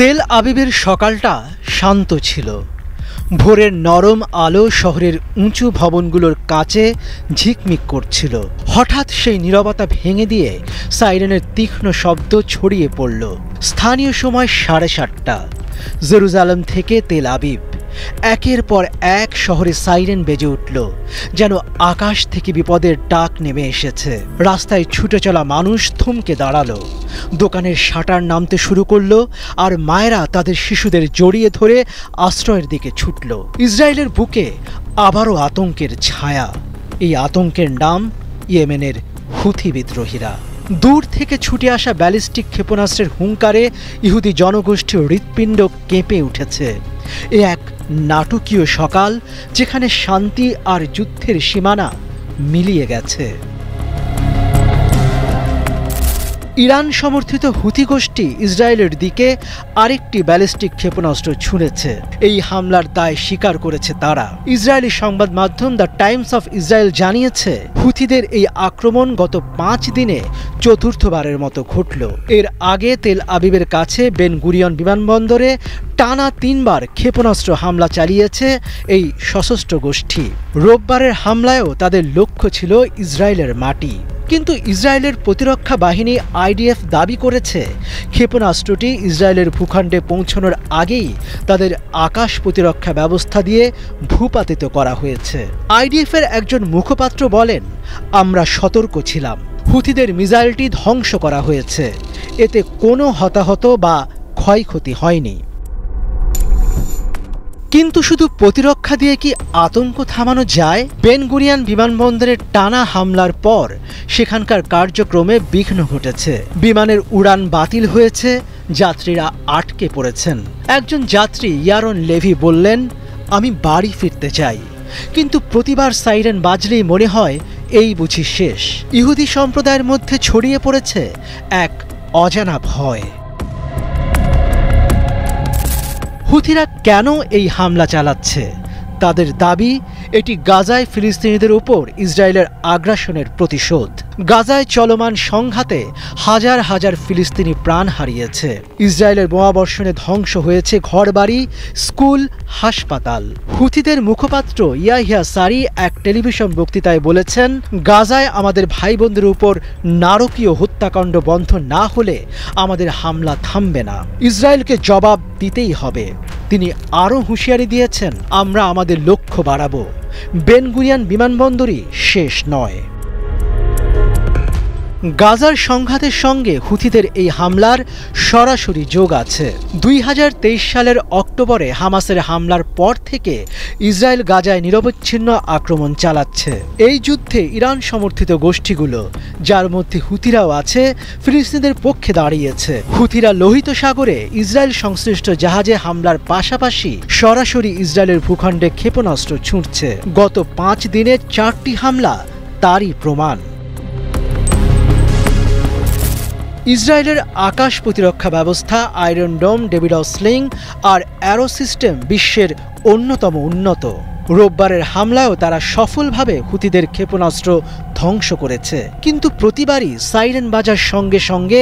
তেল আবিবের সকালটা শান্ত ছিল। ভোরের নরম আলো শহরের উঁচু ভবনগুলোর কাছে ঝিকমিক করছিল। হঠাৎ সেই নীরবতা ভেঙে দিয়ে সাইরেনের তীক্ষ্ণ শব্দ ছড়িয়ে পড়ল। স্থানীয় সময় 7:30। জেরুজালেম থেকে তেল আবিব। একের পর এক শহরে সাইরেন বেজে উঠল, যেন আকাশ থেকে বিপদের ডাক নেমে এসেছে। রাস্তায় ছুটে চলা মানুষ থমকে দাঁড়ালো, দোকানের শাটার নামতে শুরু করলো, আর মায়েরা তাদের শিশুদের জড়িয়ে ধরে আশ্রয়ের দিকে ছুটল। ইসরায়েলের বুকে আবারও আতঙ্কের ছায়া। এই আতঙ্কের নাম ইয়েমেনের হুথি বিদ্রোহীরা। দূর থেকে ছুটে আসা ব্যালিস্টিক ক্ষেপণাস্ত্রের হুঙ্কারে ইহুদি জনগোষ্ঠীর হৃৎপিণ্ড কেঁপে উঠেছে। এ এক নাটকীয় সকাল, যেখানে শান্তি আর যুদ্ধের সীমানা মিলিয়ে গেছে। ইরান সমর্থিত হুথি গোষ্ঠী ইসরায়েলের দিকে আরেকটি ব্যালিস্টিক ক্ষেপণাস্ত্র ছুঁড়েছে। এই হামলার দায় স্বীকার করেছে তারা। ইসরায়েলি সংবাদ মাধ্যম দ্য টাইমস অফ ইসরায়েল জানিয়েছে, হুথিদের এই আক্রমণ গত 5 দিনে চতুর্থবারের মতো ঘটল। এর আগে তেল আবিবের কাছে বেন গুরিয়ন বিমানবন্দরে টানা 3 বার ক্ষেপণাস্ত্র হামলা চালিয়েছে এই সশস্ত্র গোষ্ঠী। রোববারের হামলায়ও তাদের লক্ষ্য ছিল ইসরায়েলের মাটি। কিন্তু ইসরায়েলের প্রতিরক্ষা বাহিনী আইডিএফ দাবি করেছে, ক্ষেপণাস্ত্রটি ইসরায়েলের ভূখণ্ডে পৌঁছানোর আগেই তাদের আকাশ প্রতিরক্ষা ব্যবস্থা দিয়ে ভূপাতিত করা হয়েছে। আইডিএফের একজন মুখপাত্র বলেন, আমরা সতর্ক ছিলাম। হুথিদের মিসাইলটি ধ্বংস করা হয়েছে। এতে কোনো হতাহত বা ক্ষয়ক্ষতি হয়নি। কিন্তু শুধু প্রতিরক্ষা দিয়ে কি আতঙ্ক থামানো যায়? বেন গুরিয়ন বিমানবন্দরের টানা হামলার পর সেখানকার কার্যক্রমে বিঘ্ন ঘটেছে। বিমানের উড়ান বাতিল হয়েছে, যাত্রীরা আটকে পড়েছেন। একজন যাত্রী ইয়ারন লেভি বললেন, আমি বাড়ি ফিরতে চাই, কিন্তু প্রতিবার সাইরেন বাজলেই মনে হয় এই বুঝি শেষ। ইহুদি সম্প্রদায়ের মধ্যে ছড়িয়ে পড়েছে এক অজানা ভয়। হুথিরা কেন এই হামলা চালাচ্ছে? তাদের দাবি, এটি গাজায় ফিলিস্তিনিদের উপর ইসরায়েলের আগ্রাসনের প্রতিশোধ। গাজায় চলমান সংঘাতে হাজার হাজার ফিলিস্তিনি প্রাণ হারিয়েছে। ইসরায়েলের বোমাবর্ষণে ধ্বংস হয়েছে ঘরবাড়ি, স্কুল, হাসপাতাল। হুথিদের মুখপাত্র ইয়াহিয়া সারি এক টেলিভিশন বক্তৃতায় বলেছেন, গাজায় আমাদের ভাই বোনদের উপর নারকীয় হত্যাকাণ্ড বন্ধ না হলে আমাদের হামলা থামবে না। ইসরায়েলকে জবাব দিতেই হবে। তিনি আরও হুঁশিয়ারি দিয়েছেন, আমরা আমাদের লক্ষ্য বাড়াবো। বেন গুরিয়ন বিমানবন্দরই শেষ নয়। গাজার সংঘাতের সঙ্গে হুথিদের এই হামলার সরাসরি যোগ আছে। 2023 সালের অক্টোবরে হামাসের হামলার পর থেকে ইসরায়েল গাজায় নিরবচ্ছিন্ন আক্রমণ চালাচ্ছে। এই যুদ্ধে ইরান সমর্থিত গোষ্ঠীগুলো, যার মধ্যে হুথিরাও আছে, ফিলিস্তিনিদের পক্ষে দাঁড়িয়েছে। হুথিরা লোহিত সাগরে ইসরায়েল সংশ্লিষ্ট জাহাজে হামলার পাশাপাশি সরাসরি ইসরায়েলের ভূখণ্ডে ক্ষেপণাস্ত্র ছুঁড়ছে। গত 5 দিনে 4টি হামলা তারই প্রমাণ। ইসরায়েলের আকাশ প্রতিরক্ষা ব্যবস্থা আয়রন ডোম, ডেভিড স্লিং আর অ্যারো সিস্টেম বিশ্বের অন্যতম উন্নত। রোববারের হামলায়ও তারা সফলভাবে হুথিদের ক্ষেপণাস্ত্র ধ্বংস করেছে। কিন্তু প্রতিবারই সাইরেন বাজার সঙ্গে সঙ্গে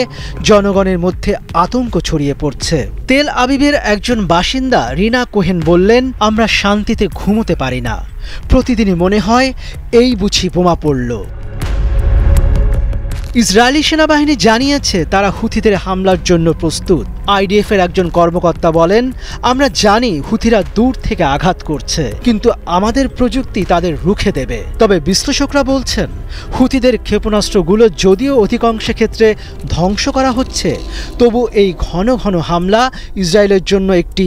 জনগণের মধ্যে আতঙ্ক ছড়িয়ে পড়ছে। তেল আবিবের একজন বাসিন্দা রিনা কোহেন বললেন, আমরা শান্তিতে ঘুমোতে পারি না। প্রতিদিনই মনে হয় এই বুঝি বোমা পড়ল। ইসরায়েলি সেনাবাহিনী জানিয়েছে তারা হুথিদের হামলার জন্য প্রস্তুত। আইডিএফের একজন কর্মকর্তা বলেন, আমরা জানি হুথিরা দূর থেকে আঘাত করছে, কিন্তু আমাদের প্রযুক্তি তাদের রুখে দেবে। তবে বিশ্লেষকরা বলছেন, হুথিদের ক্ষেপণাস্ত্রগুলো যদিও অধিকাংশ ক্ষেত্রে ধ্বংস করা হচ্ছে, তবু এই ঘন ঘন হামলা ইসরায়েলের জন্য একটি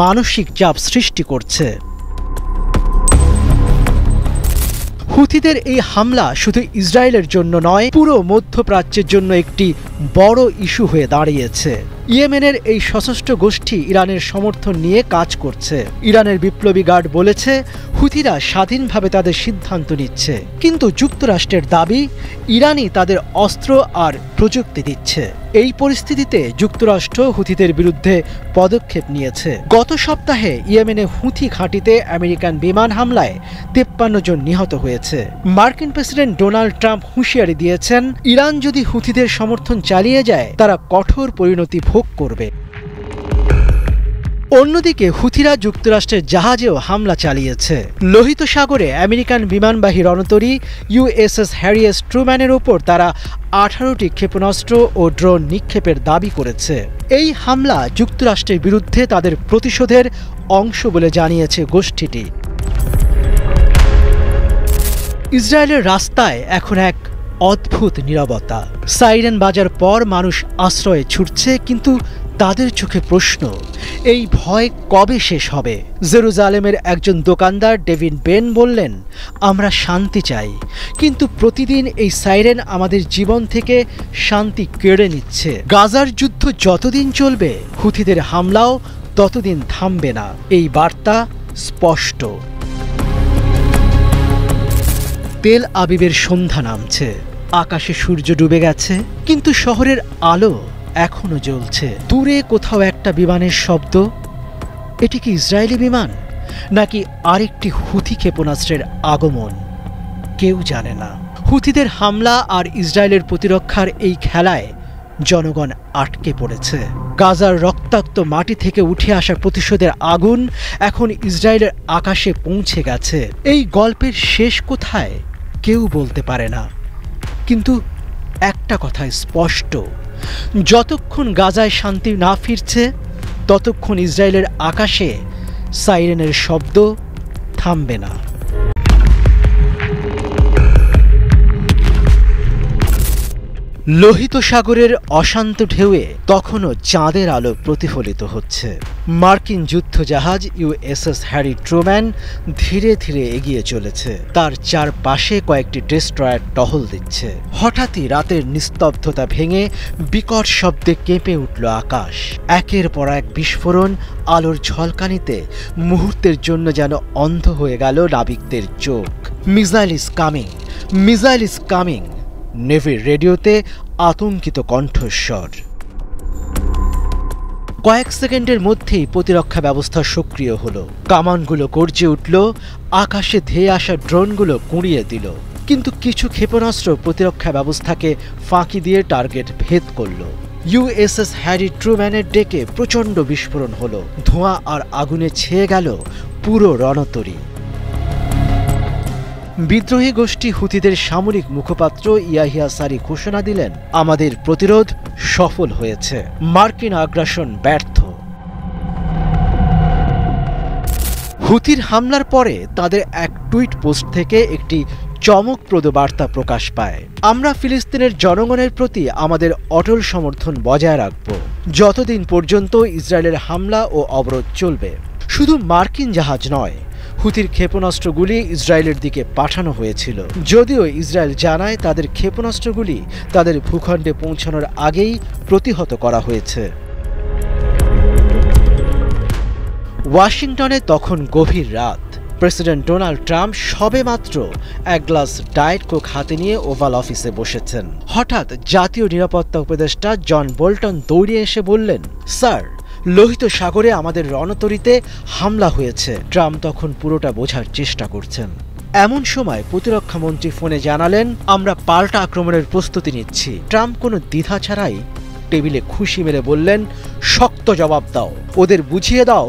মানসিক চাপ সৃষ্টি করছে। হুথিদের এই হামলা শুধু ইসরায়েলের জন্য নয়, পুরো মধ্যপ্রাচ্যের জন্য একটি বড় ইস্যু হয়ে দাঁড়িয়েছে। ইয়েমেনের এই সশস্ত্র গোষ্ঠী ইরানের সমর্থন নিয়ে কাজ করছে। ইরানের বিপ্লবী গার্ড বলেছে, হুথিরা স্বাধীনভাবে তাদের সিদ্ধান্ত নিচ্ছে, কিন্তু যুক্তরাষ্ট্রের দাবি ইরানই তাদের অস্ত্র আর প্রযুক্তি দিচ্ছে। এই পরিস্থিতিতে যুক্তরাষ্ট্র হুথিদের বিরুদ্ধে পদক্ষেপ নিয়েছে। গত সপ্তাহে ইয়েমেনে হুথি ঘাঁটিতে আমেরিকান বিমান হামলায় 53 জন নিহত হয়েছে। মার্কিন প্রেসিডেন্ট ডোনাল্ড ট্রাম্প হুঁশিয়ারি দিয়েছেন, ইরান যদি হুথিদের সমর্থন চালিয়ে যায়, তারা কঠোর পরিণতি ভোগ করবে। অন্যদিকে হুথিরা যুক্তরাষ্ট্রের জাহাজেও হামলা চালিয়েছে। লোহিত সাগরে আমেরিকান বিমানবাহী রণতরী ইউএসএস হ্যারি এস ট্রুম্যানের ওপর তারা 18টি ক্ষেপণাস্ত্র ও ড্রোন নিক্ষেপের দাবি করেছে। এই হামলা যুক্তরাষ্ট্রের বিরুদ্ধে তাদের প্রতিশোধের অংশ বলে জানিয়েছে গোষ্ঠীটি। ইসরায়েলের রাস্তায় এখন এক অদ্ভুত নীরবতা। সাইরেন বাজার পর মানুষ আশ্রয়ে ছুটছে, কিন্তু তাদের চোখে প্রশ্ন, এই ভয় কবে শেষ হবে? জেরুজালেমের একজন দোকানদার ডেভিন বেন বললেন, আমরা শান্তি চাই, কিন্তু প্রতিদিন এই সাইরেন আমাদের জীবন থেকে শান্তি কেড়ে নিচ্ছে। গাজার যুদ্ধ যতদিন চলবে, হুথিদের হামলাও ততদিন থামবে না। এই বার্তা স্পষ্ট। তেল আবিবের সন্ধ্যা নামছে, আকাশে সূর্য ডুবে গেছে, কিন্তু শহরের আলো এখনো জ্বলছে। দূরে কোথাও একটা বিমানের শব্দ। এটি কি ইসরায়েলি বিমান, নাকি আরেকটি হুথি ক্ষেপণাস্ত্রের আগমন? কেউ জানে না। হুথিদের হামলা আর ইসরায়েলের প্রতিরক্ষার এই খেলায় জনগণ আটকে পড়েছে। গাজার রক্তাক্ত মাটি থেকে উঠে আসা প্রতিশোধের আগুন এখন ইসরায়েলের আকাশে পৌঁছে গেছে। এই গল্পের শেষ কোথায় কেউ বলতে পারে না, কিন্তু একটা কথা স্পষ্ট, যতক্ষণ গাজায় শান্তি না ফিরছে, ততক্ষণ ইসরায়েলের আকাশে সাইরেনের শব্দ থামবে না। লোহিত সাগরের অশান্ত ঢেউয়ে তখনও চাঁদের আলো প্রতিফলিত হচ্ছে। মার্কিন যুদ্ধজাহাজ ইউএসএস হ্যারি ট্রুম্যান ধীরে ধীরে এগিয়ে চলেছে। তার চারপাশে কয়েকটি ডেস্ট্রয়ার টহল দিচ্ছে। হঠাৎই রাতের নিস্তব্ধতা ভেঙে বিকট শব্দে কেঁপে উঠল আকাশ। একের পর এক বিস্ফোরণ আলোর ঝলকানিতে মুহূর্তের জন্য যেন অন্ধ হয়ে গেল নাবিকদের চোখ। Missile is coming, missile is coming. নেভির রেডিওতে আতঙ্কিত কণ্ঠস্বর। কয়েক সেকেন্ডের মধ্যেই প্রতিরক্ষা ব্যবস্থা সক্রিয় হলো। কামানগুলো গর্জে উঠল, আকাশে ধেয়ে আসা ড্রোনগুলো কুঁড়িয়ে দিল। কিন্তু কিছু ক্ষেপণাস্ত্র প্রতিরক্ষা ব্যবস্থাকে ফাঁকি দিয়ে টার্গেট ভেদ করল। ইউএসএস হ্যারি ট্রুম্যানের ডেকে প্রচণ্ড বিস্ফোরণ হলো। ধোঁয়া আর আগুনে ছেয়ে গেল পুরো রণতরী। বিদ্রোহী গোষ্ঠী হুথিদের সামরিক মুখপাত্র ইয়াহিয়া সারি ঘোষণা দিলেন, আমাদের প্রতিরোধ সফল হয়েছে, মার্কিন আগ্রাসন ব্যর্থ। হুথির হামলার পরে তাদের এক টুইট পোস্ট থেকে একটি চমকপ্রদ বার্তা প্রকাশ পায়, আমরা ফিলিস্তিনের জনগণের প্রতি আমাদের অটল সমর্থন বজায় রাখব, যতদিন পর্যন্ত ইসরায়েলের হামলা ও অবরোধ চলবে। শুধু মার্কিন জাহাজ নয়, হুথির ক্ষেপণাস্ত্রগুলি ইসরায়েলের দিকে পাঠানো হয়েছিল। যদিও ইসরায়েল জানায় তাদের ক্ষেপণাস্ত্রগুলি তাদের ভূখণ্ডে পৌঁছানোর আগেই প্রতিহত করা হয়েছে। ওয়াশিংটনে তখন গভীর রাত। প্রেসিডেন্ট ডোনাল্ড ট্রাম্প সবেমাত্র এক গ্লাস ডায়েট কোক হাতে নিয়ে ওভাল অফিসে বসেছেন। হঠাৎ জাতীয় নিরাপত্তা উপদেষ্টা জন বোল্টন দৌড়ে এসে বললেন, স্যার, লোহিত সাগরে আমাদের রণতরীতে হামলা হয়েছে। ট্রাম্প তখন পুরোটা বোঝার চেষ্টা করছেন। এমন সময় প্রতিরক্ষা মন্ত্রী ফোনে জানালেন, আমরা পাল্টা আক্রমণের প্রস্তুতি নিচ্ছি। ট্রাম্প কোনো দ্বিধা ছাড়াই টেবিলে খুশি মেরে বললেন, শক্ত জবাব দাও, ওদের বুঝিয়ে দাও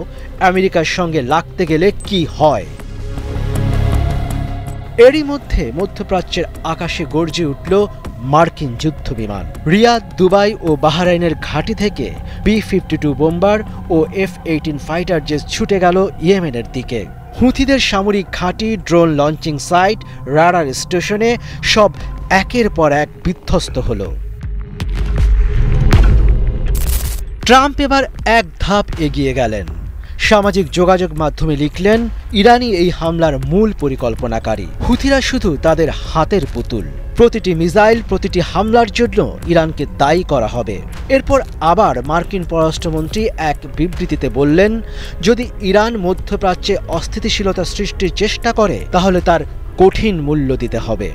আমেরিকার সঙ্গে লাগতে গেলে কি হয়। এরই মধ্যে মধ্যপ্রাচ্যের আকাশে গর্জে উঠল মার্কিন যুদ্ধ বিমান। রিয়াদ, দুবাই ও বাহরাইনের ঘাঁটি থেকে B-52 বোম্বার ও F-18 ফাইটার জেট ছুটে গেল ইয়েমেনের দিকে। হুথিদের সামরিক ঘাঁটি, ড্রোন লঞ্চিং সাইট, রাডার স্টেশনে সব একের পর এক বিধ্বস্ত হল। ট্রাম্প এবার এক ধাপ এগিয়ে গেলেন। সামাজিক যোগাযোগ মাধ্যমে লিখলেন, ইরানই এই হামলার মূল পরিকল্পনাকারী। হুথিরা শুধু তাদের হাতের পুতুল। প্রতিটি মিসাইল, প্রতিটি হামলার জন্য ইরানকে দায়ী করা হবে। এরপর আবার মার্কিন পররাষ্ট্রমন্ত্রী এক বিবৃতিতে বললেন, যদি ইরান মধ্যপ্রাচ্যে অস্থিতিশীলতা সৃষ্টির চেষ্টা করে, তাহলে তার কঠিন মূল্য দিতে হবে।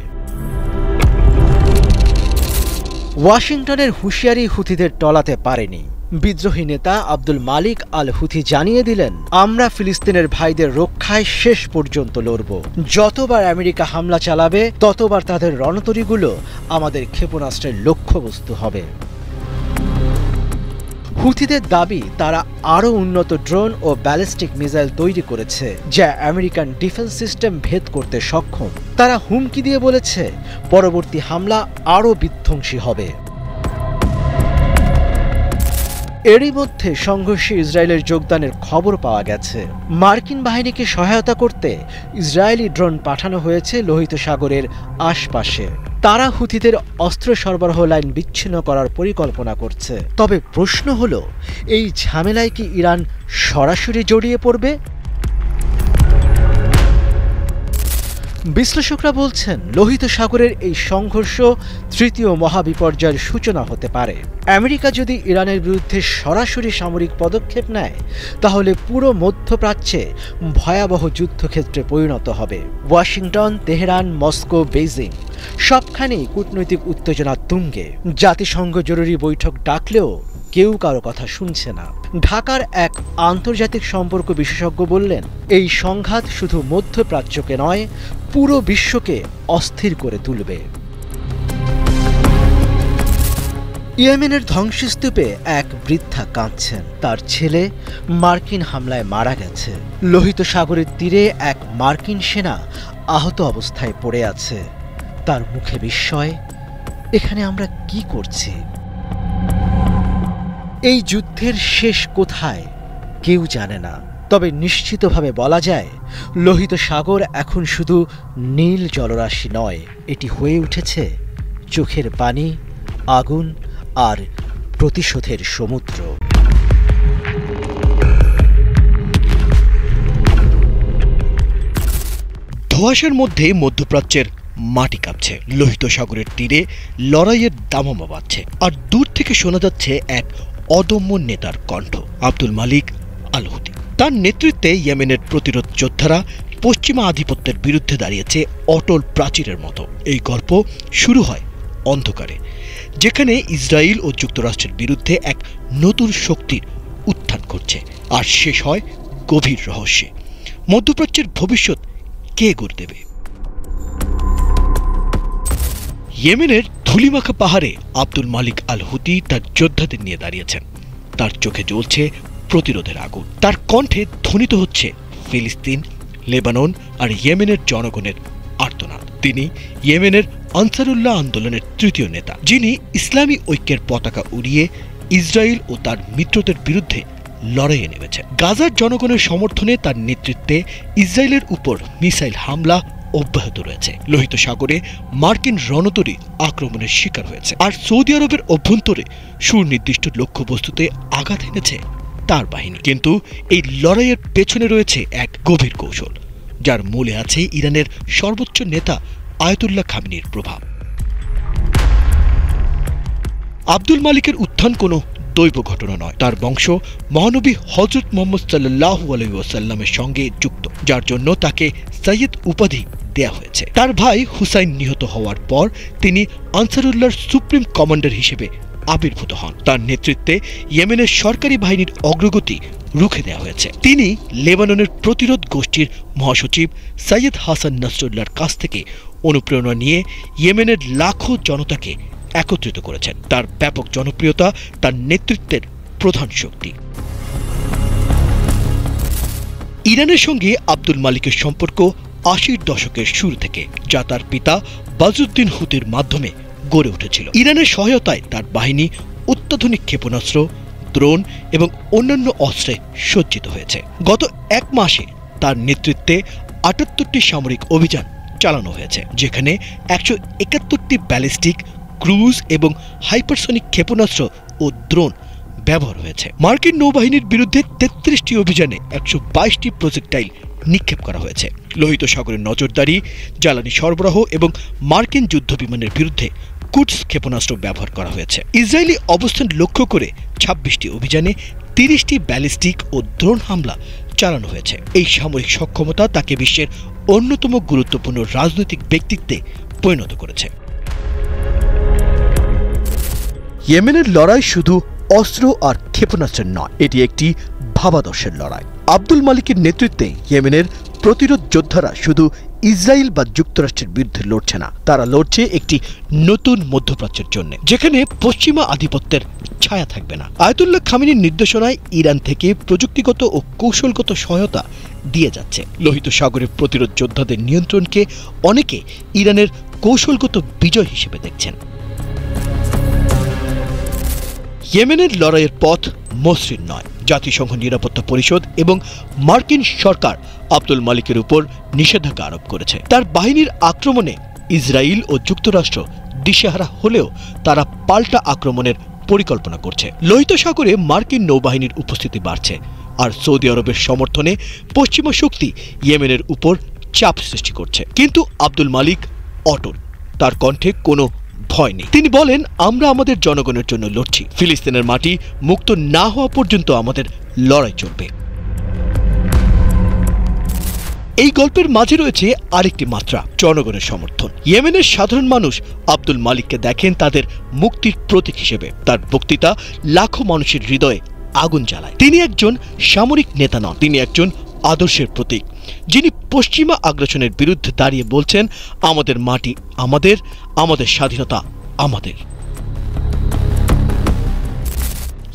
ওয়াশিংটনের হুঁশিয়ারি হুথিদের টলাতে পারেনি। বিদ্রোহী নেতা আব্দুল মালিক আল হুথি জানিয়ে দিলেন, আমরা ফিলিস্তিনের ভাইদের রক্ষায় শেষ পর্যন্ত লড়ব। যতবার আমেরিকা হামলা চালাবে, ততবার তাদের রণতরীগুলো আমাদের ক্ষেপণাস্ত্রের লক্ষ্যবস্তু হবে। হুথিদের দাবি তারা আরও উন্নত ড্রোন ও ব্যালিস্টিক মিসাইল তৈরি করেছে, যা আমেরিকান ডিফেন্স সিস্টেম ভেদ করতে সক্ষম। তারা হুমকি দিয়ে বলেছে পরবর্তী হামলা আরও বিধ্বংসী হবে। এরই মধ্যে সংঘর্ষে ইসরায়েলের যোগদানের খবর পাওয়া গেছে। মার্কিন বাহিনীকে সহায়তা করতে ইসরায়েলি ড্রোন পাঠানো হয়েছে লোহিত সাগরের আশপাশে। তারা হুথিদের অস্ত্র সরবরাহ লাইন বিচ্ছিন্ন করার পরিকল্পনা করছে। তবে প্রশ্ন হলো, এই ঝামেলায় কি ইরান সরাসরি জড়িয়ে পড়বে? বিশ্লেষকরা বলছেন লোহিত সাগরের এই সংঘর্ষ তৃতীয় মহাবিপর্যয়ের সূচনা হতে পারে। আমেরিকা যদি ইরানের বিরুদ্ধে সরাসরি সামরিক পদক্ষেপ নেয়, তাহলে পুরো মধ্যপ্রাচ্যে ভয়াবহ যুদ্ধক্ষেত্রে পরিণত হবে। ওয়াশিংটন, তেহরান, মস্কো, বেইজিং সবখানেই কূটনৈতিক উত্তেজনা তুঙ্গে। জাতিসংঘ জরুরি বৈঠক ডাকলেও কেউ কারো কথা শুনছে না। ঢাকার এক আন্তর্জাতিক সম্পর্ক বিশেষজ্ঞ বললেন, এই সংঘাত শুধু মধ্যপ্রাচ্যকে নয়, পুরো বিশ্বকে অস্থির করে তুলবে। ইয়েমেনের ধ্বংসস্তূপে এক বৃদ্ধা কাঁদছেন। তার ছেলে মার্কিন হামলায় মারা গেছে। লোহিত সাগরের তীরে এক মার্কিন সেনা আহত অবস্থায় পড়ে আছে। তার মুখে বিস্ময়, এখানে আমরা কি করছি? এই যুদ্ধের শেষ কোথায় কেউ জানে না। তবে নিশ্চিতভাবে বলা যায়, লোহিত সাগর এখন শুধু নীল জলরাশি নয়, এটি হয়ে উঠেছে চোখের পানি, আগুন আর প্রতিশোধের সমুদ্র। ধোঁয়াশার মধ্যে মধ্যপ্রাচ্যের মাটি কাঁপছে। লোহিত সাগরের তীরে লড়াইয়ের দামামা বাজছে, আর দূর থেকে শোনা যাচ্ছে এক অদম্য নেতার কণ্ঠ, আব্দুল মালিক আল হুথি। তার নেতৃত্বে ইয়েমেনের প্রতিরোধ যোদ্ধারা পশ্চিমা আধিপত্যের বিরুদ্ধে দাঁড়িয়েছে অটল প্রাচীরের মতো। এই গল্প শুরু হয় অন্ধকারে, যেখানে ইসরায়েল ও যুক্তরাষ্ট্রের বিরুদ্ধে এক নতুন শক্তির উত্থান ঘটছে, আর শেষ হয় গভীর রহস্যে। মধ্যপ্রাচ্যের ভবিষ্যৎ কে গড়ে দেবে? ইয়েমেনের ধুলিমাখা পাহাড়ে আব্দুল মালিক আল হুথি তার যোদ্ধাদের নিয়ে দাঁড়িয়েছেন। তার চোখে জ্বলছে প্রতিরোধের আগুন। তার কণ্ঠে ধ্বনিত হচ্ছে ফিলিস্তিন, লেবানন আর ইয়েমেনের জনগণের আর্তনাদ। তিনি ইয়েমেনের আনসারুল্লাহ আন্দোলনের তৃতীয় নেতা, যিনি ইসলামী ঐক্যের পতাকা উড়িয়ে ইসরায়েল ও তার মিত্রদের বিরুদ্ধে লড়াইয়ে নেমেছেন। গাজার জনগণের সমর্থনে তার নেতৃত্বে ইসরায়েলের উপর মিসাইল হামলা অব্যাহত রয়েছে। লোহিত সাগরে মার্কিন রণতরী আক্রমণের শিকার হয়েছে, আর সৌদি আরবের অভ্যন্তরে সুনির্দিষ্ট লক্ষ্যবস্তুতে আঘাত এনেছে তার বাহিনী। কিন্তু এই লড়াইয়ের পেছনে রয়েছে এক গভীর কৌশল, যার মূলে আছে ইরানের সর্বোচ্চ নেতা আয়াতুল্লাহ খামেনির প্রভাব। আব্দুল মালিকের উত্থান কোনো দৈব ঘটনা নয়। তার বংশ মহানবী হযরত মুহাম্মদ সাল্লাল্লাহু আলাইহি ওয়াসাল্লামের সঙ্গে যুক্ত, যার জন্য তাকে সৈয়দ উপাধি দেয়া হয়েছে। তার ভাই হুসাইন নিহত হওয়ার পর তিনি আনসারুল্লাহর সুপ্রিম কমান্ডার হিসেবে আবির্ভূত হন। তার নেতৃত্বে ইয়েমেনের সরকারি বাহিনীর অগ্রগতি রুখে দেওয়া হয়েছে। তিনি লেবাননের প্রতিরোধ গোষ্ঠীর মহাসচিব সৈয়দ হাসান নাসরুল্লাহর কাছ থেকে অনুপ্রেরণা নিয়ে ইয়েমেনের লাখো জনতাকে একত্রিত করেছেন। তার ব্যাপক জনপ্রিয়তা তার নেতৃত্বের প্রধান শক্তি। ইরানের সঙ্গে আব্দুল মালিকের সম্পর্ক ৮০-র দশকের শুরু থেকে, যা তার পিতা বাজউদ্দিন হুতির মাধ্যমে গড়ে উঠেছিল। ইরানের সহায়তায় তার বাহিনী অত্যাধুনিক ক্ষেপণাস্ত্র, ড্রোন এবং অন্যান্য অস্ত্রে সজ্জিত হয়েছে। গত এক মাসে তার নেতৃত্বে ৭৮টি সামরিক অভিযান চালানো হয়েছে, যেখানে ১৭১টি ব্যালিস্টিক, ক্রুজ এবং হাইপারসনিক ক্ষেপণাস্ত্র ও ড্রোন ব্যবহার হয়েছে। মার্কিন নৌবাহিনীর বিরুদ্ধে ৩৩টি অভিযানে ১২২টি প্রজেক্টাইল নিক্ষেপ করা হয়েছে। লোহিত সাগরের নজরদারি, জ্বালানি সরবরাহ এবং মার্কিন যুদ্ধবিমানের বিরুদ্ধে কুডস ক্ষেপণাস্ত্র ব্যবহার করা হয়েছে। ইসরায়েলি অবস্থান লক্ষ্য করে ২৬টি অভিযানে ৩০টি ব্যালিস্টিক ও ড্রোন হামলা চালানো হয়েছে। এই সামরিক সক্ষমতা তাকে বিশ্বের অন্যতম গুরুত্বপূর্ণ রাজনৈতিক ব্যক্তিত্বে পরিণত করেছে। ইয়েমেনের লড়াই শুধু অস্ত্র আর ক্ষেপণাস্ত্রের নয়, এটি একটি ভাবাদর্শের লড়াই। আব্দুল মালিকের নেতৃত্বে ইয়েমেনের প্রতিরোধ যোদ্ধারা শুধু ইসরায়েল বা যুক্তরাষ্ট্রের বিরুদ্ধে লড়ছে না, তারা লড়ছে একটি নতুন মধ্যপ্রাচ্যের জন্য, যেখানে পশ্চিমা আধিপত্যের ছায়া থাকবে না। আয়াতুল্লাহ খামেনির নির্দেশনায় ইরান থেকে প্রযুক্তিগত ও কৌশলগত সহায়তা দিয়ে যাচ্ছে। লোহিত সাগরের প্রতিরোধ যোদ্ধাদের নিয়ন্ত্রণকে অনেকে ইরানের কৌশলগত বিজয় হিসেবে দেখছেন। ইয়েমেনের লড়াইয়ের পথ মসৃণ নয়। জাতিসংঘ নিরাপত্তা পরিষদ এবং মার্কিন সরকার আব্দুল মালিকের উপর নিষেধাজ্ঞা আরোপ করেছে। তার বাহিনীর আক্রমণে ইসরায়েল ও যুক্তরাষ্ট্র দিশেহারা হলেও তারা পাল্টা আক্রমণের পরিকল্পনা করছে। লোহিত সাগরে মার্কিন নৌবাহিনীর উপস্থিতি বাড়ছে, আর সৌদি আরবের সমর্থনে পশ্চিমা শক্তি ইয়েমেনের উপর চাপ সৃষ্টি করছে। কিন্তু আব্দুল মালিক অটল, তার কণ্ঠে কোনো ভয় নেই। তিনি বলেন, আমরা আমাদের জনগণের জন্য লড়ছি। ফিলিস্তিনের মাটি মুক্ত না হওয়া পর্যন্ত আমাদের লড়াই চলবে। এই গল্পের মাঝে রয়েছে আরেকটি মাত্রা, জনগণের সমর্থন। ইয়েমেনের সাধারণ মানুষ আব্দুল মালিককে দেখেন তাদের মুক্তির প্রতীক হিসেবে। তার বক্তৃতা লাখো মানুষের হৃদয়ে আগুন জ্বালায়। তিনি একজন সামরিক নেতা নন, তিনি একজন আদর্শের প্রতীক, যিনি পশ্চিমা আগ্রাসনের বিরুদ্ধে দাঁড়িয়ে বলছেন, আমাদের মাটি আমাদের, আমাদের স্বাধীনতা আমাদের।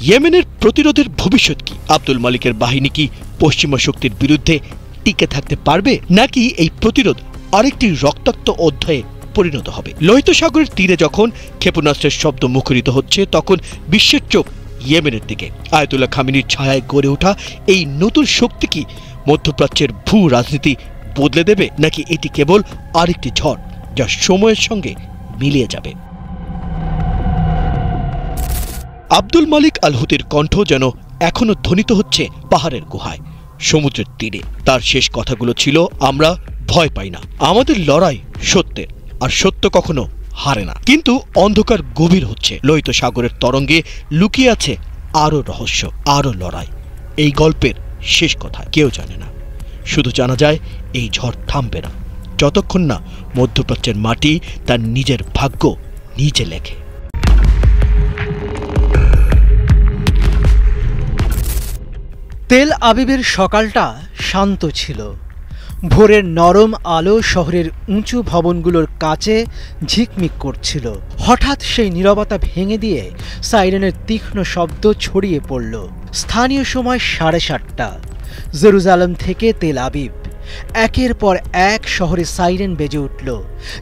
ইয়েমেনের প্রতিরোধের ভবিষ্যৎ কি? আব্দুল মালিকের বাহিনী কি পশ্চিমা শক্তির বিরুদ্ধে টিকে থাকতে পারবে, নাকি এই প্রতিরোধ আরেকটি রক্তাক্ত অধ্যায়ে পরিণত হবে? লোহিত সাগরের তীরে যখন ক্ষেপণাস্ত্রের শব্দ মুখরিত হচ্ছে, তখন বিশ্বের চোখ ইয়েমেনের দিকে। আয়াতুল্লাহ খামেনির ছায়ায় গড়ে ওঠা এই নতুন শক্তি কি মধ্যপ্রাচ্যের ভূ রাজনীতি বদলে দেবে, নাকি এটি কেবল আরেকটি ঝড় যা সময়ের সঙ্গে মিলিয়ে যাবে? আব্দুল মালিক আল হুতির কণ্ঠ যেন এখনো ধ্বনিত হচ্ছে পাহাড়ের গুহায়, সমুদ্রের তীরে। তার শেষ কথাগুলো ছিল, আমরা ভয় পাই না, আমাদের লড়াই সত্যের, আর সত্য কখনো হারে না। কিন্তু অন্ধকার গভীর হচ্ছে, লোহিত সাগরের তরঙ্গে লুকিয়ে আছে আরো রহস্য, আরো লড়াই। এই গল্পের শেষ কথা কেউ জানে না, শুধু জানা যায় এই ঝড় থামবে না যতক্ষণ না মধ্যপ্রাচ্যের মাটি তার নিজের ভাগ্য নিজে লেখে। তেল আবিবের সকালটা শান্ত ছিল। ভোরের নরম আলো শহরের উঁচু ভবনগুলোর কাছে ঝিকমিক করছিল। হঠাৎ সেই নীরবতা ভেঙে দিয়ে সাইরেনের তীক্ষ্ণ শব্দ ছড়িয়ে পড়ল। স্থানীয় সময় 7:30। জেরুজালেম থেকে তেল আবিব। একের পর এক শহরে সাইরেন বেজে উঠল,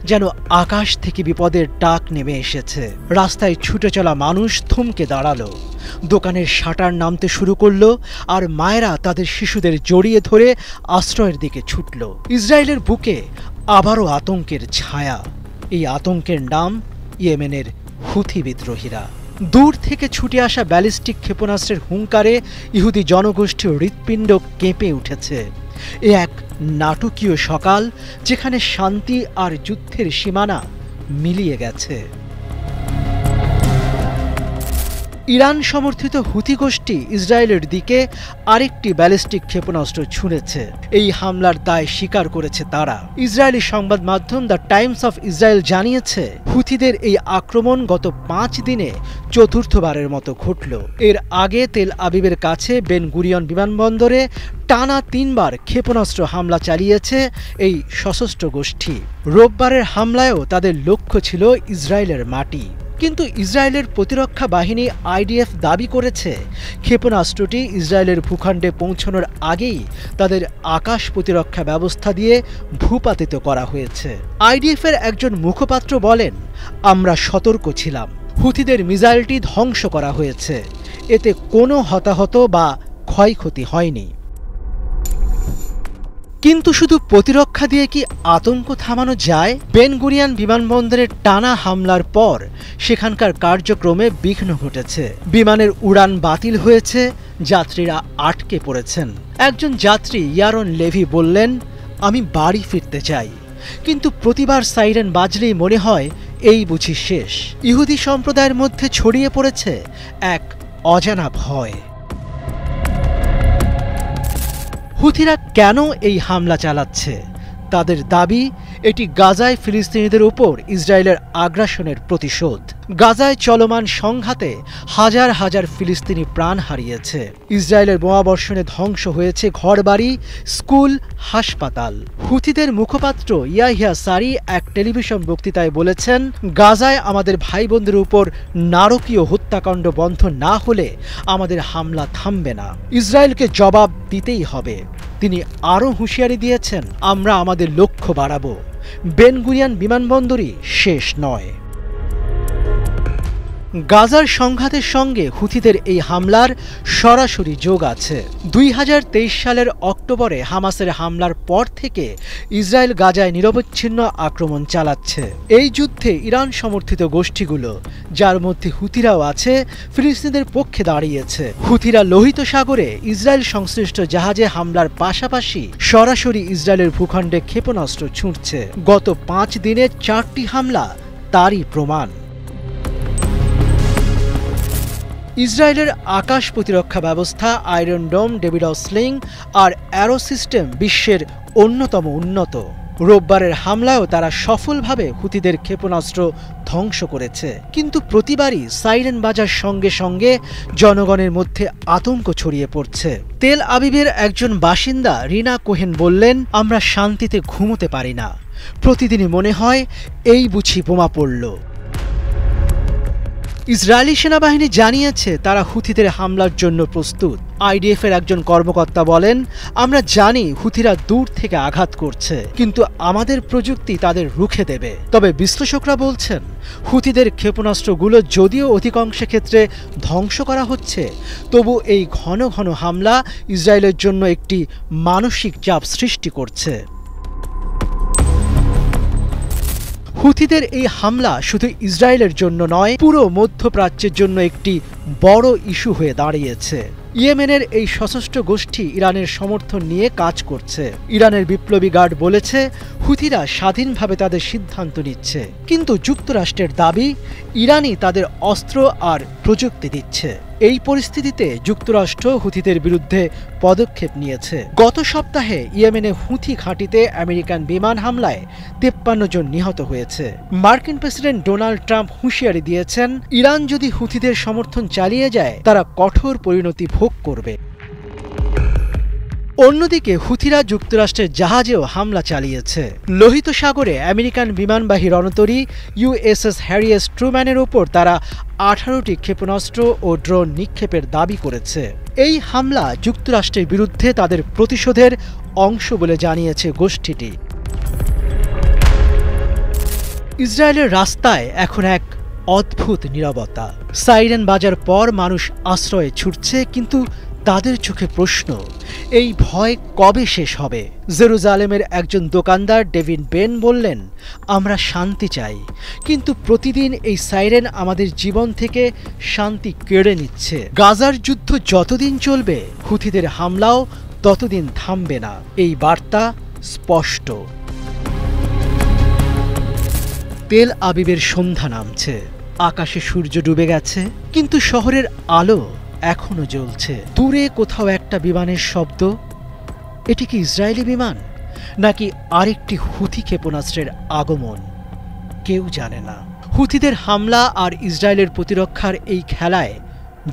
যেন আকাশ থেকে বিপদের ডাক নেমে এসেছে। রাস্তায় ছুটে চলা মানুষ থমকে দাঁড়ালো, দোকানের শাটার নামতে শুরু করলো, আর মায়েরা তাদের শিশুদের জড়িয়ে ধরে আশ্রয়ের দিকে ছুটল। ইসরায়েলের বুকে আবারও আতঙ্কের ছায়া। এই আতঙ্কের নাম ইয়েমেনের হুথি বিদ্রোহীরা। দূর থেকে ছুটে আসা ব্যালিস্টিক ক্ষেপণাস্ত্রের হুঙ্কারে ইহুদি জনগোষ্ঠীর হৃৎপিণ্ড কেঁপে উঠেছে। এ এক নাটকীয় সকাল, যেখানে শান্তি আর যুদ্ধের সীমানা মিলিয়ে গেছে। ইরান সমর্থিত হুথি গোষ্ঠী ইসরায়েলের দিকে আরেকটি ব্যালিস্টিক ক্ষেপণাস্ত্র ছুঁড়েছে। এই হামলার দায় স্বীকার করেছে তারা। ইসরায়েলি সংবাদ মাধ্যম দ্য টাইমস অফ ইসরায়েল জানিয়েছে, হুথিদের এই আক্রমণ গত 5 দিনে চতুর্থবারের মতো ঘটল। এর আগে তেল আবিবের কাছে বেন গুরিয়ন বিমানবন্দরে টানা 3 বার ক্ষেপণাস্ত্র হামলা চালিয়েছে এই সশস্ত্র গোষ্ঠী। রোববারের হামলায়ও তাদের লক্ষ্য ছিল ইসরায়েলের মাটি। কিন্তু ইসরায়েলের প্রতিরক্ষা বাহিনী আইডিএফ দাবি করেছে, ক্ষেপণাস্ত্রটি ইসরায়েলের ভূখণ্ডে পৌঁছানোর আগেই তাদের আকাশ প্রতিরক্ষা ব্যবস্থা দিয়ে ভূপাতিত করা হয়েছে। আইডিএফের একজন মুখপাত্র বলেন, আমরা সতর্ক ছিলাম, হুথিদের মিসাইলটি ধ্বংস করা হয়েছে, এতে কোনো হতাহত বা ক্ষয়ক্ষতি হয়নি। কিন্তু শুধু প্রতিরক্ষা দিয়ে কি আতঙ্ক থামানো যায়? বেন গুরিয়ন বিমানবন্দরের টানা হামলার পর সেখানকার কার্যক্রমে বিঘ্ন ঘটেছে। বিমানের উড়ান বাতিল হয়েছে, যাত্রীরা আটকে পড়েছেন। একজন যাত্রী ইয়ারন লেভি বললেন, আমি বাড়ি ফিরতে চাই, কিন্তু প্রতিবার সাইরেন বাজলেই মনে হয় এই বুঝি শেষ। ইহুদি সম্প্রদায়ের মধ্যে ছড়িয়ে পড়েছে এক অজানা ভয়। হুথিরা কেন এই হামলা চালাচ্ছে তাদের দাবি এটি গাজায় ফিলিস্তিনিদের উপর ইসরায়েলের আগ্রাসনের প্রতিশোধ। গাজায় চলমান সংঘাতে হাজার হাজার ফিলিস্তিনি প্রাণ হারিয়েছে। ইসরায়েলের বোমাবর্ষণে ধ্বংস হয়েছে ঘরবাড়ি, স্কুল, হাসপাতাল। হুথিদের মুখপাত্র ইয়াহিয়া সারি এক টেলিভিশন বক্তৃতায় বলেছেন, গাজায় আমাদের ভাই বোনদের উপর নারকীয় হত্যাকাণ্ড বন্ধ না হলে আমাদের হামলা থামবে না, ইসরায়েলকে জবাব দিতেই হবে। তিনি আরও হুঁশিয়ারি দিয়েছেন, আমরা আমাদের লক্ষ্য বাড়াবো, বেন গুরিয়ন বিমানবন্দরই শেষ নয়। গাজার সংঘাতের সঙ্গে হুথিদের এই হামলার সরাসরি যোগ আছে। 2023 সালের অক্টোবরে হামাসের হামলার পর থেকে ইসরায়েল গাজায় নিরবচ্ছিন্ন আক্রমণ চালাচ্ছে। এই যুদ্ধে ইরান সমর্থিত গোষ্ঠীগুলো, যার মধ্যে হুথিরাও আছে, ফিলিস্তিনিদের পক্ষে দাঁড়িয়েছে। হুথিরা লোহিত সাগরে ইসরায়েল সংশ্লিষ্ট জাহাজে হামলার পাশাপাশি সরাসরি ইসরায়েলের ভূখণ্ডে ক্ষেপণাস্ত্র ছুঁড়ছে। গত 5 দিনে 4টি হামলা তারই প্রমাণ। ইসরায়েলের আকাশ প্রতিরক্ষা ব্যবস্থা আয়রন ডোম, ডেভিড স্লিং আর অ্যারো সিস্টেম বিশ্বের অন্যতম উন্নত। রোববারের হামলায়ও তারা সফলভাবে হুথিদের ক্ষেপণাস্ত্র ধ্বংস করেছে। কিন্তু প্রতিবারই সাইরেন বাজার সঙ্গে সঙ্গে জনগণের মধ্যে আতঙ্ক ছড়িয়ে পড়ছে। তেল আবিবের একজন বাসিন্দা রিনা কোহেন বললেন, আমরা শান্তিতে ঘুমোতে পারি না, প্রতিদিনই মনে হয় এই বুঝি বোমা পড়ল। ইসরায়েলি সেনাবাহিনী জানিয়েছে তারা হুথিদের হামলার জন্য প্রস্তুত। আইডিএফ এর একজন কর্মকর্তা বলেন, আমরা জানি হুথিরা দূর থেকে আঘাত করছে, কিন্তু আমাদের প্রযুক্তি তাদের রুখে দেবে। তবে বিশ্লেষকরা বলছেন, হুথিদের ক্ষেপণাস্ত্রগুলো যদিও অধিকাংশ ক্ষেত্রে ধ্বংস করা হচ্ছে, তবু এই ঘন ঘন হামলা ইসরায়েলের জন্য একটি মানসিক চাপ সৃষ্টি করছে। হুথিদের এই হামলা শুধু ইসরায়েলের জন্য নয়, পুরো মধ্যপ্রাচ্যের জন্য একটি বড় ইস্যু হয়ে দাঁড়িয়েছে। ইয়েমেনের এই সশস্ত্র গোষ্ঠী ইরানের সমর্থন নিয়ে কাজ করছে। ইরানের বিপ্লবী গার্ড বলেছে, হুথিরা স্বাধীনভাবে তাদের সিদ্ধান্ত নিচ্ছে, কিন্তু যুক্তরাষ্ট্রের দাবি ইরানই তাদের অস্ত্র আর প্রযুক্তি দিচ্ছে। এই পরিস্থিতিতে যুক্তরাষ্ট্র হুথিদের বিরুদ্ধে পদক্ষেপ নিয়েছে। গত সপ্তাহে ইয়েমেনে হুথি ঘাঁটিতে আমেরিকান বিমান হামলায় 53 জন নিহত হয়েছে। মার্কিন প্রেসিডেন্ট ডোনাল্ড ট্রাম্প হুঁশিয়ারি দিয়েছেন, ইরান যদি হুথিদের সমর্থন চালিয়ে যায় তারা কঠোর পরিণতি ভোগ করবে। অন্যদিকে হুথিরা যুক্তরাষ্ট্রের জাহাজেও হামলা চালিয়েছে। লোহিত সাগরে আমেরিকান বিমানবাহী রণতরী ইউএসএস হ্যারি এস ট্রুম্যানের ওপর তারা 18টি ক্ষেপণাস্ত্র ও ড্রোন নিক্ষেপের দাবি করেছে। এই হামলা যুক্তরাষ্ট্রের বিরুদ্ধে তাদের প্রতিশোধের অংশ বলে জানিয়েছে গোষ্ঠীটি। ইসরায়েলের রাস্তায় এখন এক অদ্ভুত নীরবতা। সাইরেন বাজার পর মানুষ আশ্রয়ে ছুটছে, কিন্তু তাদের চোখে প্রশ্ন, এই ভয় কবে শেষ হবে? জেরুজালেমের একজন দোকানদার ডেভিড বেন বললেন, আমরা শান্তি চাই, কিন্তু প্রতিদিন এই সাইরেন আমাদের জীবন থেকে শান্তি কেড়ে নিচ্ছে। গাজার যুদ্ধ যতদিন চলবে, হুথিদের হামলাও ততদিন থামবে না। এই বার্তা স্পষ্ট। তেল আবিবের সন্ধ্যা নামছে, আকাশে সূর্য ডুবে গেছে, কিন্তু শহরের আলো এখনো জ্বলছে। দূরে কোথাও একটা বিমানের শব্দ। এটি কি ইসরায়েলি বিমান, নাকি আরেকটি হুথি ক্ষেপণাস্ত্রের আগমন? কেউ জানে না। হুথিদের হামলা আর ইসরায়েলের প্রতিরক্ষার এই খেলায়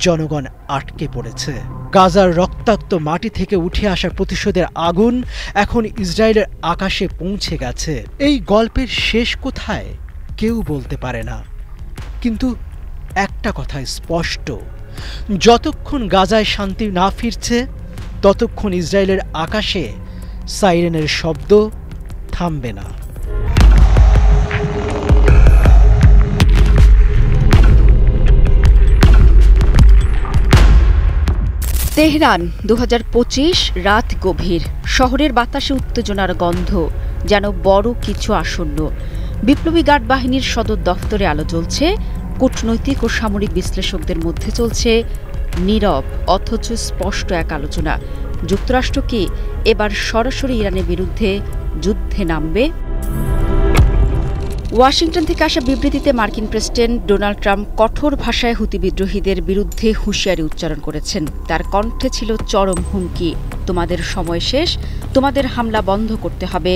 জনগণ আটকে পড়েছে। গাজার রক্তাক্ত মাটি থেকে উঠে আসা প্রতিশোধের আগুন এখন ইসরায়েলের আকাশে পৌঁছে গেছে। এই গল্পের শেষ কোথায় কেউ বলতে পারে না, কিন্তু একটা কথা স্পষ্ট, যতক্ষণ গাজায় শান্তি না ফিরছে, ততক্ষণ ইসরায়েলের আকাশে সাইরেনের শব্দ থামবে না। তেহরান 2025 রাত গভীর। শহরের বাতাসে উত্তেজনার গন্ধ, যেন বড় কিছু আসন্ন। বিপ্লবী গার্ড বাহিনীর সদর দফতরে আলো জ্বলছে। কূটনৈতিক ও সামরিক বিশ্লেষকদের মধ্যে চলছে নীরব অথচ স্পষ্ট এক আলোচনা। যুক্তরাষ্ট্র কি এবার সরাসরি ইরানের বিরুদ্ধে যুদ্ধে নামবে? ওয়াশিংটন থেকে আসা বিবৃতিতে মার্কিন প্রেসিডেন্ট ডোনাল্ড ট্রাম্প কঠোর ভাষায় হুতি বিদ্রোহীদের বিরুদ্ধে হুঁশিয়ারি উচ্চারণ করেছেন। তার কণ্ঠে ছিল চরম হুমকি, তোমাদের সময় শেষ, তোমাদের হামলা বন্ধ করতে হবে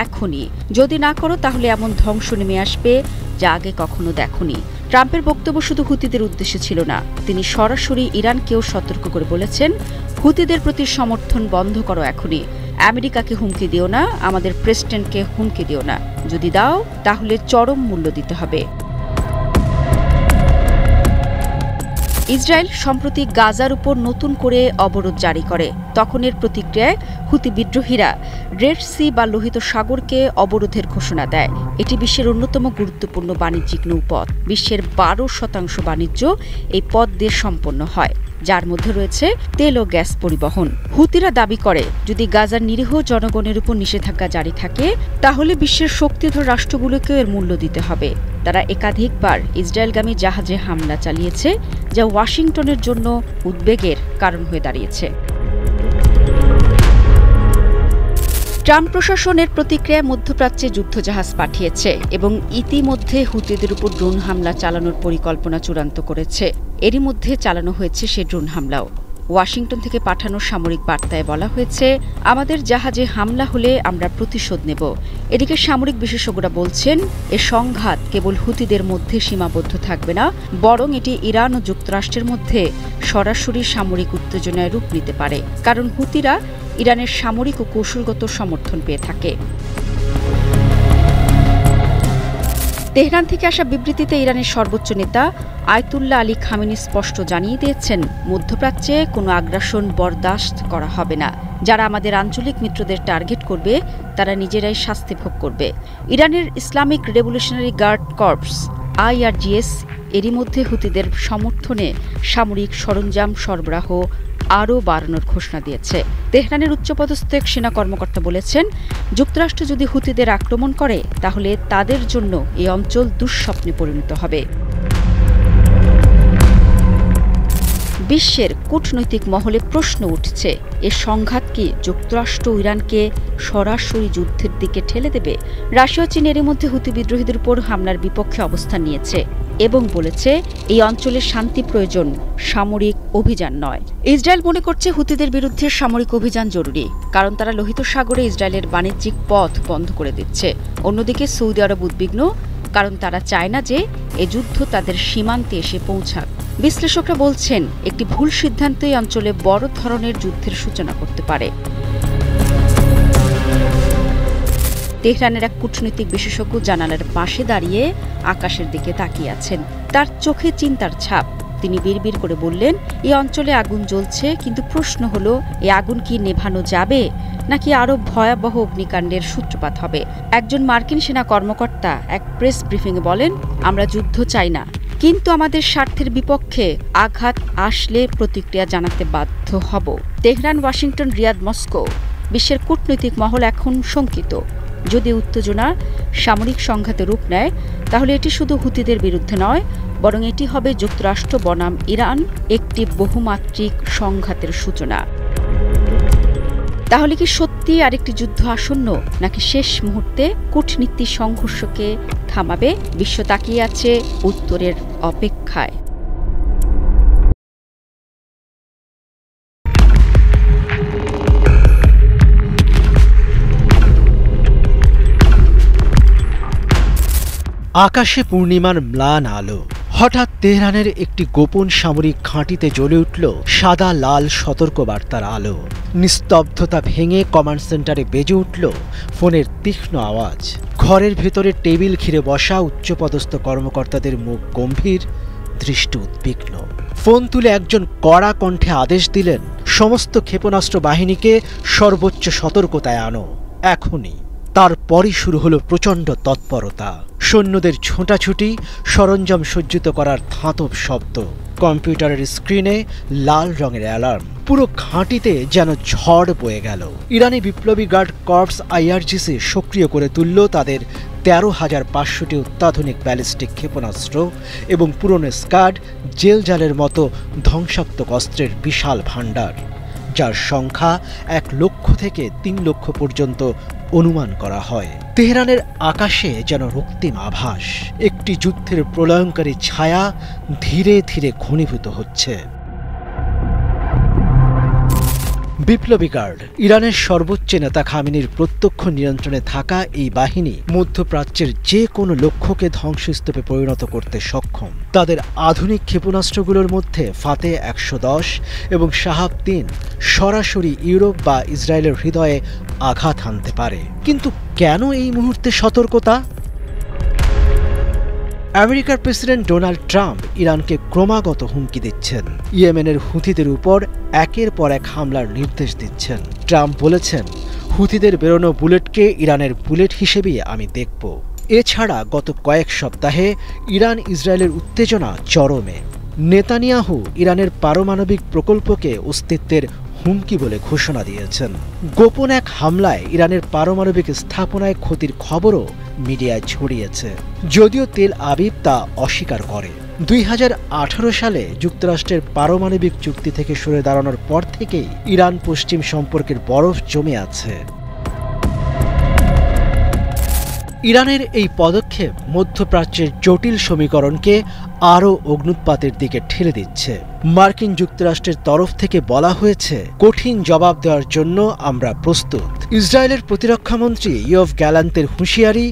এখনই, যদি না করো তাহলে এমন ধ্বংস নেমে আসবে যা আগে কখনো দেখোনি। ট্রাম্পের বক্তব্য শুধু হুতিদের উদ্দেশ্যে ছিল না, তিনি সরাসরি ইরানকেও সতর্ক করে বলেছেন, হুতিদের প্রতি সমর্থন বন্ধ করো এখনই, আমেরিকাকে হুমকি দিও না, আমাদের প্রেসিডেন্টকে হুমকি দিও না, যদি দাও তাহলে চরম মূল্য দিতে হবে। ইসরায়েল সম্প্রতি গাজার উপর নতুন করে অবরোধ জারি করে। তখন এর প্রতিক্রিয়ায় হুতি বিদ্রোহীরা রেড সি বা লোহিত সাগরকে অবরোধের ঘোষণা দেয়। এটি বিশ্বের অন্যতম গুরুত্বপূর্ণ বাণিজ্যিক নৌপথ। বিশ্বের 12% বাণিজ্য এই পথ দিয়ে সম্পন্ন হয়, যার মধ্যে রয়েছে তেল ও গ্যাস পরিবহন। হুতিরা দাবি করে, যদি গাজার নিরীহ জনগণের উপর নিষেধাজ্ঞা জারি থাকে তাহলে বিশ্বের শক্তিধর রাষ্ট্রগুলোকেও এর মূল্য দিতে হবে। তারা একাধিকবার ইসরায়েলগামী জাহাজে হামলা চালিয়েছে, যা ওয়াশিংটনের জন্য উদ্বেগের কারণ হয়ে দাঁড়িয়েছে। ট্রাম্প প্রশাসনের প্রতিক্রিয়ায় মধ্যপ্রাচ্যে যুদ্ধজাহাজ পাঠিয়েছে এবং ইতিমধ্যে হুতিদের উপর ড্রোন হামলা চালানোর পরিকল্পনা চূড়ান্ত করেছে। এরই মধ্যে চালানো হয়েছে সে ড্রোন হামলাও। ওয়াশিংটন থেকে পাঠানো সামরিক বার্তায় বলা হয়েছে, আমাদের জাহাজে হামলা হলে আমরা প্রতিশোধ নেব। এদিকে সামরিক বিশেষজ্ঞরা বলছেন, এ সংঘাত কেবল হুতিদের মধ্যে সীমাবদ্ধ থাকবে না, বরং এটি ইরান ও যুক্তরাষ্ট্রের মধ্যে সরাসরি সামরিক উত্তেজনায় রূপ নিতে পারে, কারণ হুতিরা ইরানের সামরিক ও কৌশলগত সমর্থন পেয়ে থাকে। তেহরান থেকে আসা বিবৃতিতে ইরানের সর্বোচ্চ নেতা আয়াতুল্লাহ আলী খামেনি স্পষ্ট জানিয়ে দিয়েছেন, মধ্যপ্রাচ্যে কোনো আগ্রাসন বরদাস্ত করা হবে না। যারা আমাদের আঞ্চলিক মিত্রদের টার্গেট করবে তারা নিজেরাই শাস্তি ভোগ করবে। ইরানের Islamic revolutionary guard corps IRGC এরই মধ্যে হুতিদের সমর্থনে সামরিক সরঞ্জাম সরবরাহ আরও বাড়ানোর ঘোষণা দিয়েছে। তেহরানের উচ্চপদস্থ এক সেনা কর্মকর্তা বলেছেন, যুক্তরাষ্ট্র যদি হুতিদের আক্রমণ করে তাহলে তাদের জন্য এই অঞ্চল দুঃস্বপ্নে পরিণত হবে। বিশ্বের কূটনৈতিক মহলে প্রশ্ন উঠছে, এ সংঘাত কি যুক্তরাষ্ট্র ইরানকে সরাসরি যুদ্ধের দিকে ঠেলে দেবে? রাশিয়া চীন এর মধ্যে হুতি বিদ্রোহীদের উপর হামলার বিপক্ষে অবস্থান নিয়েছে এবং বলেছে, এই অঞ্চলে শান্তি প্রয়োজন, সামরিক অভিযান নয়। ইসরায়েল মনে করছে হুতিদের বিরুদ্ধে সামরিক অভিযান জরুরি, কারণ তারা লোহিত সাগরে ইসরায়েলের বাণিজ্যিক পথ বন্ধ করে দিচ্ছে। অন্যদিকে সৌদি আরব উদ্বিগ্ন, কারণ তারা চায় না যে এ যুদ্ধ তাদের সীমান্তে এসে পৌঁছাক। বিশ্লেষকরা বলছেন, একটি ভুল সিদ্ধান্ত এই অঞ্চলে বড় ধরনের যুদ্ধের সূচনা করতে পারে। তেহরানের এক কূটনৈতিক বিশেষজ্ঞ জানালার পাশে দাঁড়িয়ে আকাশের দিকে তাকিয়ে আছেন। তার চোখে চিন্তার ছাপ। তিনি বিড়বিড় করে বললেন, এই অঞ্চলে আগুন জ্বলছে, কিন্তু প্রশ্ন হলো, এই আগুন কি নেভানো যাবে নাকি আরও ভয়াবহ অগ্নিকাণ্ডের সূত্রপাত হবে? একজন মার্কিন সেনা কর্মকর্তা এক প্রেস ব্রিফিংয়ে বলেন, আমরা যুদ্ধ চাই না, কিন্তু আমাদের স্বার্থের বিপক্ষে আঘাত আসলে প্রতিক্রিয়া জানাতে বাধ্য হব। তেহরান, ওয়াশিংটন, রিয়াদ, মস্কো, বিশ্বের কূটনৈতিক মহল এখন শঙ্কিত। যদি উত্তেজনা সামরিক সংঘাতে রূপ নেয় তাহলে এটি শুধু হুতিদের বিরুদ্ধে নয়, বরং এটি হবে যুক্তরাষ্ট্র বনাম ইরান একটি বহুমাত্রিক সংঘাতের সূচনা। তাহলে কি সত্যি আরেকটি যুদ্ধ আসন্ন, নাকি শেষ মুহূর্তে কূটনীতি সংঘর্ষকে থামাবে? বিশ্ব তাকিয়ে আছে উত্তরের অপেক্ষায়। আকাশে পূর্ণিমার ম্লান আলো। হঠাৎ তেহরানের একটি গোপন সামরিক ঘাঁটিতে জ্বলে উঠল সাদা লাল সতর্কবার্তার আলো। নিস্তব্ধতা ভেঙে কমান্ড সেন্টারে বেজে উঠল ফোনের তীক্ষ্ণ আওয়াজ। ঘরের ভেতরে টেবিল ঘিরে বসা উচ্চপদস্থ কর্মকর্তাদের মুখ গম্ভীর, দৃষ্টি উদ্বিগ্ন। ফোন তুলে একজন কড়া কণ্ঠে আদেশ দিলেন, সমস্ত ক্ষেপণাস্ত্র বাহিনীকে সর্বোচ্চ সতর্কতায় আনো, এখনই। তারপরই শুরু হলো প্রচণ্ড তৎপরতা। সৈন্যদের ছোটাছুটি, সরঞ্জাম সজ্জিত করার ধাতব শব্দ, কম্পিউটারের স্ক্রিনে লাল রঙের অ্যালার্ম। পুরো ঘাঁটিতে যেন ঝড় বয়ে গেল। ইরানি বিপ্লবী গার্ড কর্পস IRGC সক্রিয় করে তুলল তাদের 13,500টি অত্যাধুনিক ব্যালিস্টিক ক্ষেপণাস্ত্র এবং পুরনো স্কাড, জেলজালের মতো ধ্বংসাত্মক অস্ত্রের বিশাল ভাণ্ডার, যার সংখ্যা 1 লক্ষ থেকে 3 লক্ষ পর্যন্ত অনুমান করা হয়। তেহরানের আকাশে যেন রক্তিম আভাস, একটি যুদ্ধের প্রলয়ঙ্কারী ছায়া ধীরে ধীরে ঘনীভূত হচ্ছে। বিপ্লবী গার্ড, ইরানের সর্বোচ্চ নেতা খামেনির প্রত্যক্ষ নিয়ন্ত্রণে থাকা এই বাহিনী মধ্যপ্রাচ্যের যে কোনো লক্ষ্যকে ধ্বংসস্তূপে পরিণত করতে সক্ষম। তাদের আধুনিক ক্ষেপণাস্ত্রগুলোর মধ্যে ফাতে 110 এবং শাহাব 3 সরাসরি ইউরোপ বা ইসরায়েলের হৃদয়ে আঘাত হানতে পারে। কিন্তু কেন এই মুহূর্তে সতর্কতা? আমেরিকার প্রেসিডেন্ট ডোনাল্ড ট্রাম্প ইরানকে ক্রমাগত হুমকি দিচ্ছেন। ইয়েমেনের হুথিদের উপর একের পর এক হামলার নির্দেশ দিচ্ছেন। ট্রাম্প বলেছেন, হুথিদের বেরোনো বুলেটকে ইরানের বুলেট হিসেবেই আমি দেখব। এছাড়া গত কয়েক সপ্তাহে ইরান ইসরায়েলের উত্তেজনা চরমে। নেতানিয়াহু ইরানের পারমাণবিক প্রকল্পকে অস্তিত্বের হুমকি বলে ঘোষণা দিয়েছেন। গোপন এক হামলায় ইরানের পারমাণবিক স্থাপনায় ক্ষতির খবরও মিডিয়ায় ছড়িয়েছে, যদিও তেল আবিব তা অস্বীকার করে। 2018 সালে যুক্তরাষ্ট্রের পারমাণবিক চুক্তি থেকে সরে দাঁড়ানোর পর থেকেই ইরান পশ্চিম সম্পর্কের বরফ জমে আছে। ইরানের এই পদক্ষেপ মধ্যপ্রাচ্যের জটিল সমীকরণকে আরও অগ্ন্যুৎপাতের দিকে ঠেলে দিচ্ছে। মার্কিন যুক্তরাষ্ট্রের তরফ থেকে বলা হয়েছে, কঠিন জবাব দেওয়ার জন্য আমরা প্রস্তুত। ইসরায়েলের প্রতিরক্ষামন্ত্রী ইয়োভ গ্যালান্তের হুঁশিয়ারি,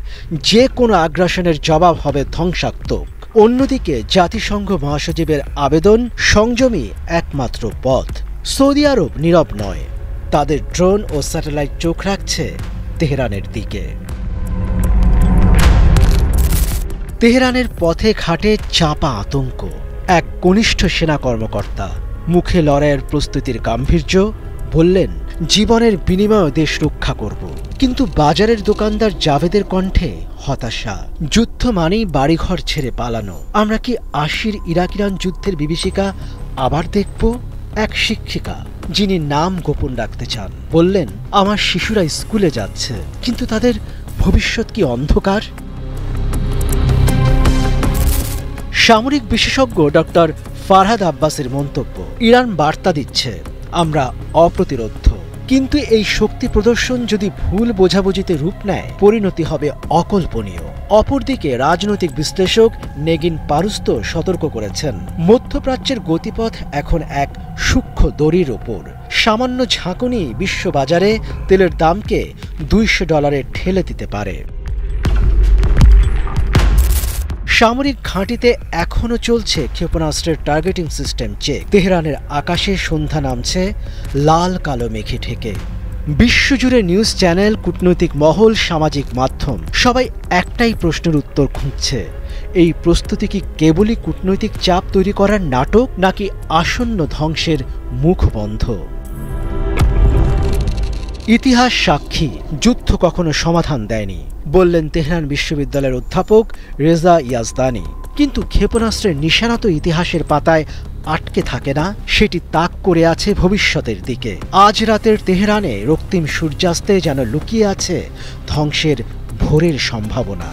যে কোনো আগ্রাসনের জবাব হবে ধ্বংসাত্মক। অন্যদিকে জাতিসংঘ মহাসচিবের আবেদন, সংযমী একমাত্র পথ। সৌদি আরব নীরব নয়, তাদের ড্রোন ও স্যাটেলাইট চোখ রাখছে তেহরানের দিকে। তেহরানের পথে ঘাটে চাপা আতঙ্ক। এক কনিষ্ঠ সেনা কর্মকর্তা মুখে লড়াইয়ের প্রস্তুতির গাম্ভীর্য, বললেন, জীবনের বিনিময়ে দেশ রক্ষা করব। কিন্তু বাজারের দোকানদার জাভেদের কণ্ঠে হতাশা। যুদ্ধ মানেই বাড়িঘর ছেড়ে পালানো। আমরা কি 80 ইরাক ইরান যুদ্ধের বিভীষিকা আবার দেখব? এক শিক্ষিকা, যিনি নাম গোপন রাখতে চান, বললেন, আমার শিশুরা স্কুলে যাচ্ছে, কিন্তু তাদের ভবিষ্যৎ কি অন্ধকার? সামরিক বিশেষজ্ঞ ডক্টর ফারহাদ আব্বাসের মন্তব্য, ইরান বার্তা দিচ্ছে, আমরা অপ্রতিরোধ্য। কিন্তু এই শক্তি প্রদর্শন যদি ভুল বোঝাবুঝিতে রূপ নেয়, পরিণতি হবে অকল্পনীয়। অপরদিকে রাজনৈতিক বিশ্লেষক নেগিন পারুস্ত সতর্ক করেছেন, মধ্যপ্রাচ্যের গতিপথ এখন এক সূক্ষ্ম দড়ির ওপর। সামান্য ঝাঁকুনি বিশ্ববাজারে তেলের দামকে $200 ঠেলে দিতে পারে। সামরিক ঘাঁটিতে এখনও চলছে ক্ষেপণাস্ত্রের টার্গেটিং সিস্টেম চেক। তেহরানের আকাশে সন্ধ্যা নামছে লাল কালো মেঘে ঢেকে। বিশ্বজুড়ে নিউজ চ্যানেল, কূটনৈতিক মহল, সামাজিক মাধ্যম সবাই একটাই প্রশ্নের উত্তর খুঁজছে, এই প্রস্তুতি কি কেবলই কূটনৈতিক চাপ তৈরি করার নাটক, নাকি আসন্ন ধ্বংসের মুখ বন্ধ? ইতিহাস সাক্ষী, যুদ্ধ কখনো সমাধান দেয়নি, বললেন তেহরান বিশ্ববিদ্যালয়ের অধ্যাপক রেজা ইয়াজদানি। কিন্তু ক্ষেপণাস্ত্রের নিশানা তো ইতিহাসের পাতায় আটকে থাকে না, সেটি তাক করে আছে ভবিষ্যতের দিকে। আজ রাতের তেহরানে রক্তিম সূর্যাস্তে যেন লুকিয়ে আছে ধ্বংসের ভোরের সম্ভাবনা।